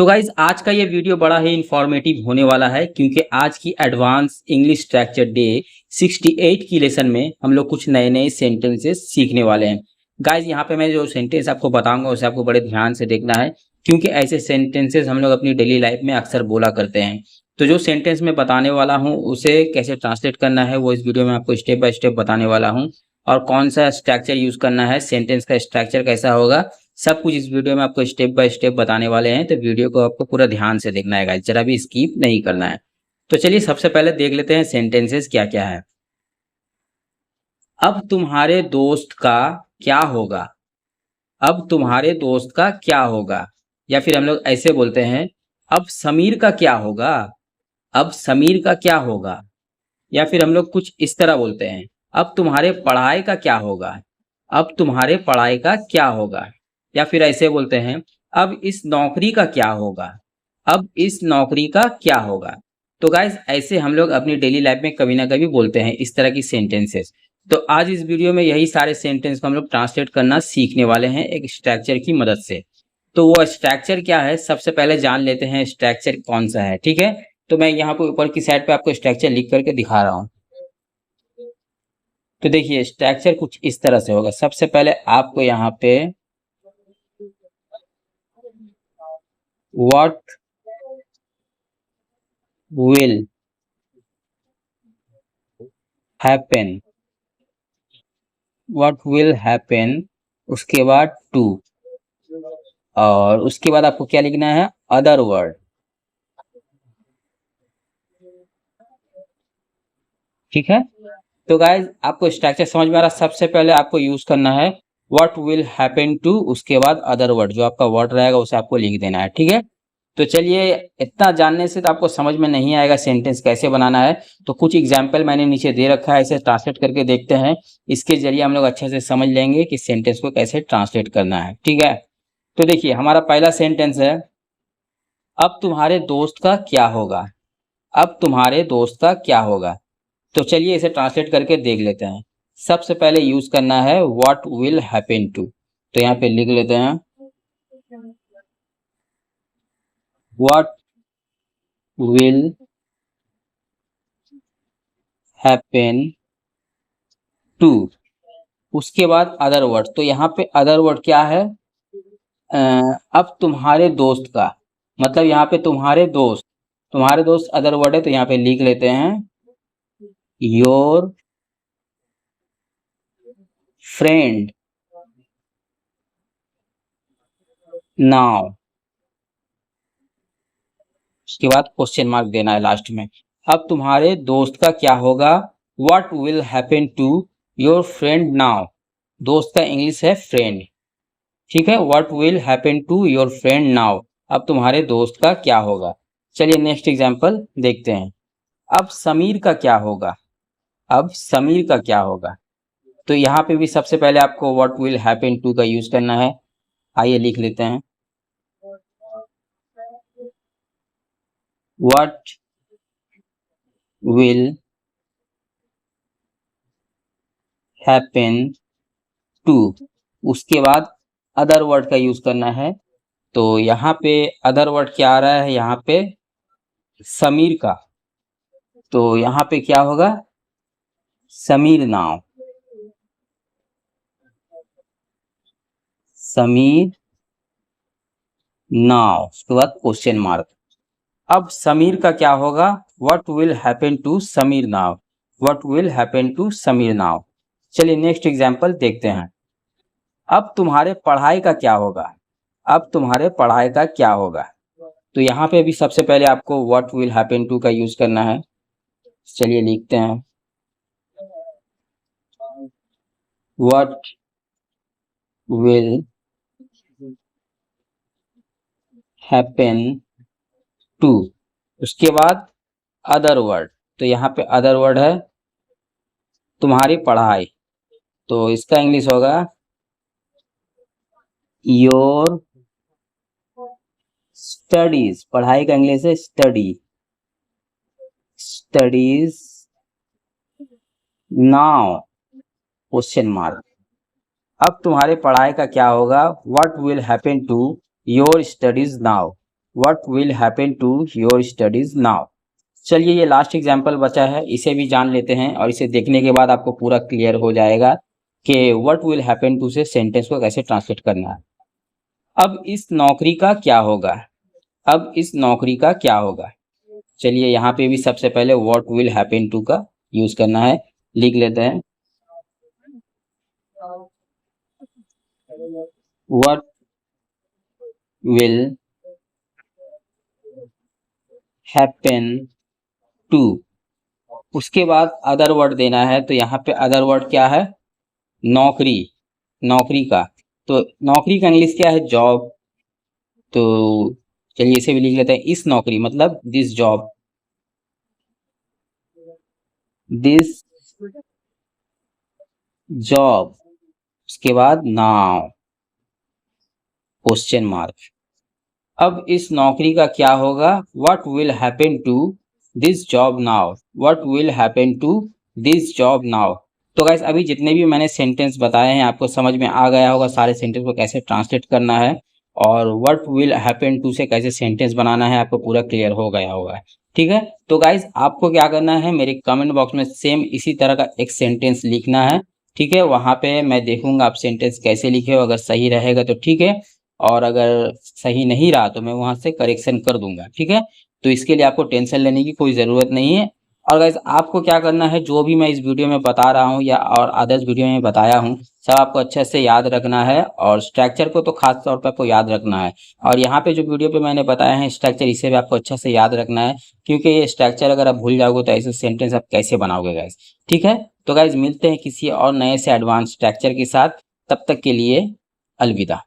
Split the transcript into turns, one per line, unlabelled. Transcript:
तो गाइज आज का ये वीडियो बड़ा ही इंफॉर्मेटिव होने वाला है क्योंकि आज की एडवांस इंग्लिश स्ट्रक्चर डे 68 की लेसन में हम लोग कुछ नए नए सेंटेंसेस सीखने वाले हैं। गाइज यहाँ पे मैं जो सेंटेंस आपको बताऊंगा उसे आपको बड़े ध्यान से देखना है क्योंकि ऐसे सेंटेंसेस हम लोग अपनी डेली लाइफ में अक्सर बोला करते हैं। तो जो सेंटेंस मैं बताने वाला हूँ उसे कैसे ट्रांसलेट करना है वो इस वीडियो में आपको स्टेप बाय स्टेप बताने वाला हूँ। और कौन सा स्ट्रक्चर यूज करना है, सेंटेंस का स्ट्रक्चर कैसा होगा, सब कुछ इस वीडियो में आपको स्टेप बाय स्टेप बताने वाले हैं। तो वीडियो को आपको पूरा ध्यान से देखना है गाइस, जरा भी स्किप नहीं करना है। तो चलिए सबसे पहले देख लेते हैं सेंटेंसेस क्या क्या है। अब तुम्हारे दोस्त का क्या होगा। अब तुम्हारे दोस्त का क्या होगा, या फिर हम लोग ऐसे बोलते हैं अब समीर का क्या होगा। अब समीर का क्या होगा, या फिर हम लोग कुछ इस तरह बोलते हैं अब तुम्हारे पढ़ाई का क्या होगा। अब तुम्हारे पढ़ाई का क्या होगा, या फिर ऐसे बोलते हैं अब इस नौकरी का क्या होगा। अब इस नौकरी का क्या होगा। तो गाइज ऐसे हम लोग अपनी डेली लाइफ में कभी ना कभी बोलते हैं इस तरह की सेंटेंसेस। तो आज इस वीडियो में यही सारे सेंटेंस को हम लोग ट्रांसलेट करना सीखने वाले हैं एक स्ट्रक्चर की मदद से। तो वो स्ट्रक्चर क्या है सबसे पहले जान लेते हैं, स्ट्रक्चर कौन सा है। ठीक है, तो मैं यहाँ पे ऊपर की साइड पे आपको स्ट्रक्चर लिख करके दिखा रहा हूँ। तो देखिए स्ट्रक्चर कुछ इस तरह से होगा। सबसे पहले आपको यहाँ पे what will happen, what will happen, उसके बाद टू, और उसके बाद आपको क्या लिखना है, अदर वर्ड। ठीक है, तो गाइज आपको स्ट्रक्चर समझ में आ रहा। सबसे पहले आपको यूज करना है व्हाट विल हैपन टू, उसके बाद अदर वर्ड, जो आपका वर्ड रहेगा उसे आपको लिख देना है। ठीक है, तो चलिए इतना जानने से तो आपको समझ में नहीं आएगा सेंटेंस कैसे बनाना है। तो कुछ एग्जाम्पल मैंने नीचे दे रखा है, इसे ट्रांसलेट करके देखते हैं। इसके जरिए हम लोग अच्छे से समझ लेंगे कि सेंटेंस को कैसे ट्रांसलेट करना है। ठीक है, तो देखिए हमारा पहला सेंटेंस है अब तुम्हारे दोस्त का क्या होगा। अब तुम्हारे दोस्त का क्या होगा। तो चलिए इसे ट्रांसलेट करके देख लेते हैं। सबसे पहले यूज करना है व्हाट विल हैपन टू। तो यहाँ पे लिख लेते हैं व्हाट विल हैपन टू, उसके बाद अदर वर्ड। तो यहाँ पे अदर वर्ड क्या है, अब तुम्हारे दोस्त का, मतलब यहाँ पे तुम्हारे दोस्त अदर वर्ड है। तो यहाँ पे लिख लेते हैं योर फ्रेंड नाउ, उसके बाद क्वेश्चन मार्क देना है लास्ट में। अब तुम्हारे दोस्त का क्या होगा, what will happen to your friend now. दोस्त का इंग्लिश है फ्रेंड। ठीक है, what will happen to your friend now, अब तुम्हारे दोस्त का क्या होगा। चलिए नेक्स्ट एग्जांपल देखते हैं। अब समीर का क्या होगा। अब समीर का क्या होगा। तो यहाँ पे भी सबसे पहले आपको व्हाट विल हैपन टू का यूज करना है। आइए लिख लेते हैं व्हाट विल हैपन टू, उसके बाद अदर वर्ड का यूज करना है। तो यहाँ पे अदर वर्ड क्या आ रहा है, यहाँ पे समीर का। तो यहाँ पे क्या होगा, समीर नाउ, समीर नाउ, उसके बाद क्वेश्चन मार्क। अब समीर का क्या होगा, what will happen to Sameer now, what will happen to Sameer now. चलिए नेक्स्ट एग्जांपल देखते हैं। अब तुम्हारे पढ़ाई का क्या होगा। अब तुम्हारे पढ़ाई का क्या होगा। तो यहाँ पे भी सबसे पहले आपको व्हाट विल हैपन टू का यूज करना है। चलिए लिखते हैं व्हाट विल हैपन टू, उसके बाद अदर वर्ड। तो यहाँ पे अदर वर्ड है तुम्हारी पढ़ाई। तो इसका इंग्लिश होगा योर स्टडीज। पढ़ाई का इंग्लिश है study, studies now, question mark. अब तुम्हारे पढ़ाई का क्या होगा, what will happen to your studies now. What will happen to your studies now. चलिए ये लास्ट एग्जाम्पल बचा है, इसे भी जान लेते हैं और इसे देखने के बाद आपको पूरा क्लियर हो जाएगा कि व्हाट विल हैपन टू से सेंटेंस को कैसे ट्रांसलेट करना है। अब इस नौकरी का क्या होगा, अब इस नौकरी का क्या होगा। चलिए यहाँ पे भी सबसे पहले व्हाट विल हैपन टू का यूज करना है, लिख लेते हैं व्हाट विल हैपन टू। उसके बाद अदर वर्ड देना है, तो यहाँ पे अदर वर्ड क्या है, नौकरी, नौकरी का, तो नौकरी का इंग्लिश क्या है, जॉब। तो चलिए इसे भी लिख लेते हैं, इस नौकरी मतलब दिस जॉब, दिस जॉब। उसके बाद नाउ क्वेश्चन मार्क। अब इस नौकरी का क्या होगा, what will happen to this job now, what will happen to this job now. तो गाइस अभी जितने भी मैंने सेंटेंस बताए हैं आपको समझ में आ गया होगा सारे सेंटेंस को कैसे ट्रांसलेट करना है, और व्हाट विल हैपन टू से कैसे सेंटेंस बनाना है आपको पूरा क्लियर हो गया होगा। ठीक है, तो गाइस आपको क्या करना है, मेरे कमेंट बॉक्स में सेम इसी तरह का एक सेंटेंस लिखना है। ठीक है, वहां पे मैं देखूंगा आप सेंटेंस कैसे लिखे हो, अगर सही रहेगा तो ठीक है, और अगर सही नहीं रहा तो मैं वहां से करेक्शन कर दूंगा। ठीक है, तो इसके लिए आपको टेंशन लेने की कोई ज़रूरत नहीं है। और गाइस आपको क्या करना है, जो भी मैं इस वीडियो में बता रहा हूँ या और अदर्स वीडियो में बताया हूँ सब आपको अच्छे से याद रखना है, और स्ट्रक्चर को तो खास तौर पर आपको याद रखना है। और यहाँ पे जो वीडियो पे मैंने बताया है स्ट्रक्चर, इसे भी आपको अच्छे से याद रखना है, क्योंकि ये स्ट्रक्चर अगर आप भूल जाओगे तो ऐसे सेंटेंस आप कैसे बनाओगे गाइस। ठीक है, तो गाइस मिलते हैं किसी और नए से एडवांस स्ट्रक्चर के साथ, तब तक के लिए अलविदा।